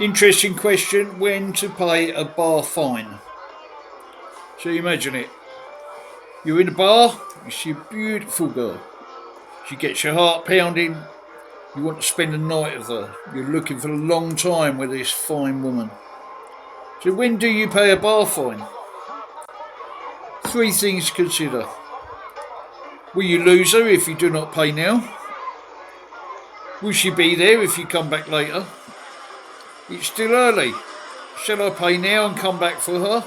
Interesting question, when to pay a bar fine. So you imagine it. You're in a bar, you see a beautiful girl. She gets your heart pounding, you want to spend the night with her. You're looking for a long time with this fine woman. So when do you pay a bar fine? Three things to consider. Will you lose her if you do not pay now? Will she be there if you come back later? It's still early. Shall I pay now and come back for her?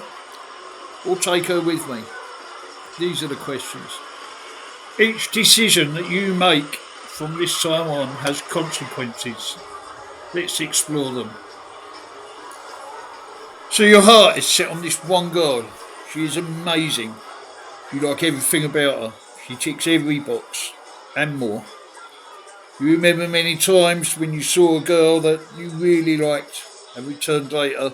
Or take her with me? These are the questions. Each decision that you make from this time on has consequences. Let's explore them. So your heart is set on this one girl. She is amazing. You like everything about her. She ticks every box and more. You remember many times when you saw a girl that you really liked and returned later,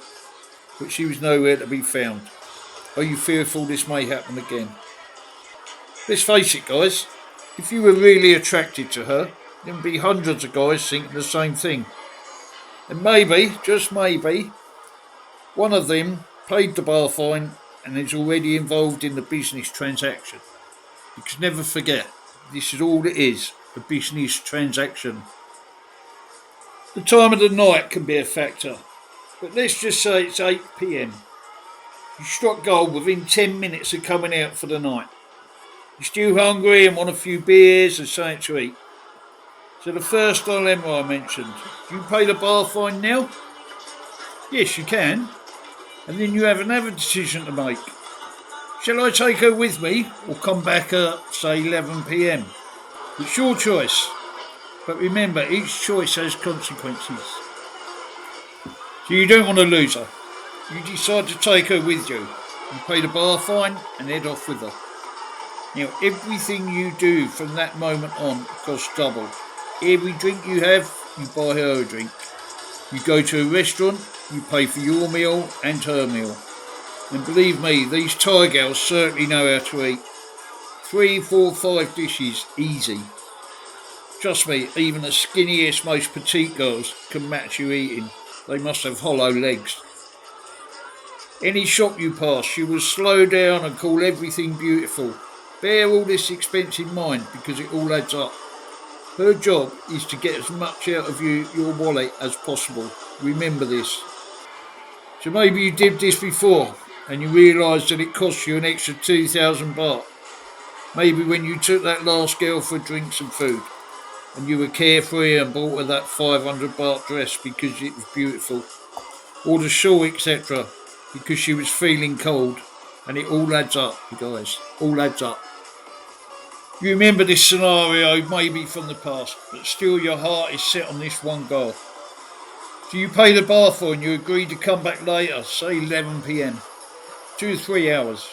but she was nowhere to be found. Are you fearful this may happen again? Let's face it, guys. If you were really attracted to her, there would be hundreds of guys thinking the same thing. And maybe, just maybe, one of them paid the bar fine and is already involved in the business transaction. Because never forget, this is all it is, a business transaction. The time of the night can be a factor, but let's just say it's 8 p.m. You struck gold within 10 minutes of coming out for the night. You're still hungry and want a few beers and something to eat. So the first dilemma I mentioned, do you pay the bar fine now? Yes, you can. And then you have another decision to make. Shall I take her with me or come back at, say, 11 p.m? It's your choice. But remember, each choice has consequences. So you don't want to lose her. You decide to take her with you. You pay the bar fine and head off with her. Now, everything you do from that moment on costs double. Every drink you have, you buy her a drink. You go to a restaurant, you pay for your meal and her meal. And believe me, these Thai girls certainly know how to eat. 3, 4, 5 dishes, easy. Trust me, even the skinniest, most petite girls can match you eating. They must have hollow legs. Any shop you pass, you will slow down and call everything beautiful. Bear all this expense in mind because it all adds up. Her job is to get as much out of your wallet as possible. Remember this. So maybe you did this before and you realised that it cost you an extra 2,000 baht. Maybe when you took that last girl for drinks and food and you were carefree and bought her that 500 baht dress because it was beautiful. Or the shawl, etc. because she was feeling cold. And it all adds up, you guys. All adds up. You remember this scenario maybe from the past, but still your heart is set on this one girl. So you pay the bar for and you agree to come back later, say 11 p.m. 2 or 3 hours.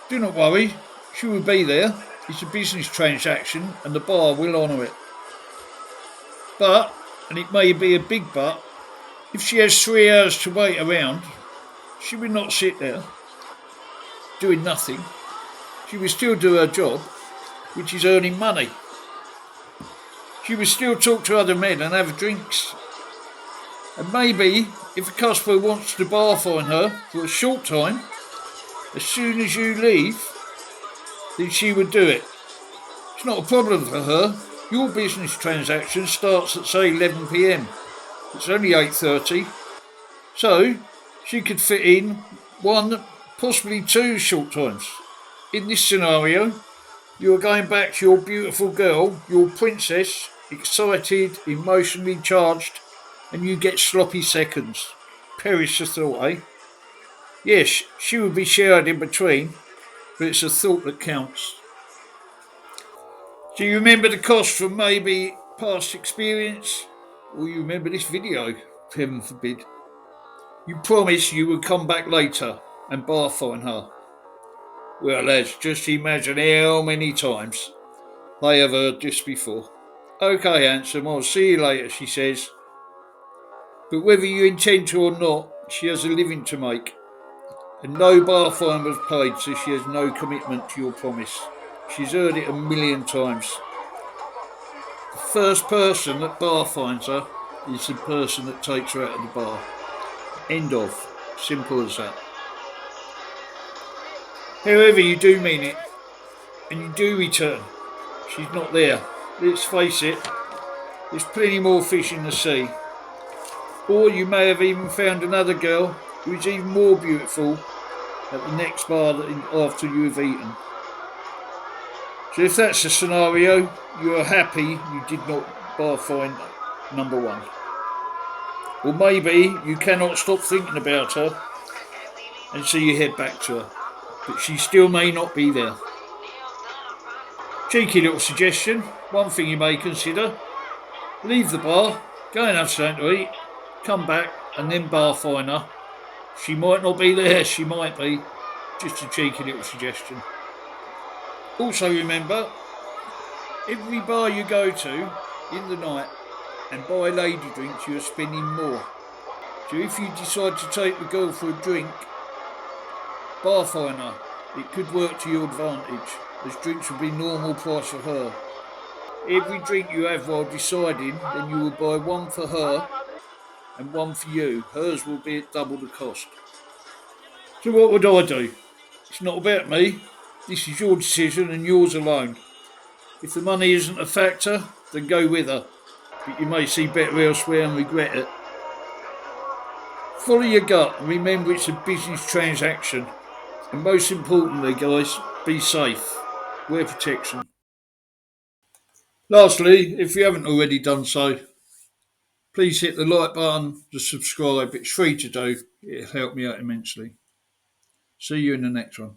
Do not worry, she will be there. It's a business transaction and the bar will honour it. But, and it may be a big but, if she has 3 hours to wait around, she will not sit there doing nothing. She will still do her job, which is earning money. She will still talk to other men and have drinks. And maybe, if a customer wants to bar fine her for a short time, as soon as you leave, then she would do it. It's not a problem for her. Your business transaction starts at say 11 p.m. It's only 8:30. So, she could fit in 1, possibly 2 short times. In this scenario, you are going back to your beautiful girl, your princess, excited, emotionally charged, and you get sloppy seconds. Perish the thought, eh? Yes, she will be shared in between, but it's a thought that counts. Do you remember the cost from maybe past experience? Or you remember this video? Heaven forbid. You promised you would come back later and bar fine her. Well, lads, just imagine how many times they have heard this before. Okay, handsome, I'll see you later, she says. But whether you intend to or not, she has a living to make. And no bar fine was paid, so she has no commitment to your promise. She's heard it a million times. The first person that bar fines her is the person that takes her out of the bar. End of. Simple as that. However, you do mean it, and you do return. She's not there. Let's face it, there's plenty more fish in the sea. Or you may have even found another girl who is even more beautiful at the next bar after you have eaten. So if that's the scenario, you are happy you did not Barfine number one. Or maybe you cannot stop thinking about her and so you head back to her. But she still may not be there. Cheeky little suggestion, one thing you may consider. Leave the bar, go and have something to eat, come back and then Barfine her. She might not be there, she might be. Just a cheeky little suggestion. Also remember, every bar you go to in the night and buy lady drinks, you are spending more. So if you decide to take the girl for a drink, Barfine her. It could work to your advantage, as drinks will be normal price for her. Every drink you have while deciding, then you will buy one for her and one for you. Hers will be at double the cost. So what would I do? It's not about me. This is your decision and yours alone. If the money isn't a factor, then go with her. But you may see better elsewhere and regret it. Follow your gut and remember it's a business transaction. And most importantly, guys, be safe. Wear protection. Lastly, if you haven't already done so, please hit the like button, the subscribe. It's free to do. It'll help me out immensely. See you in the next one.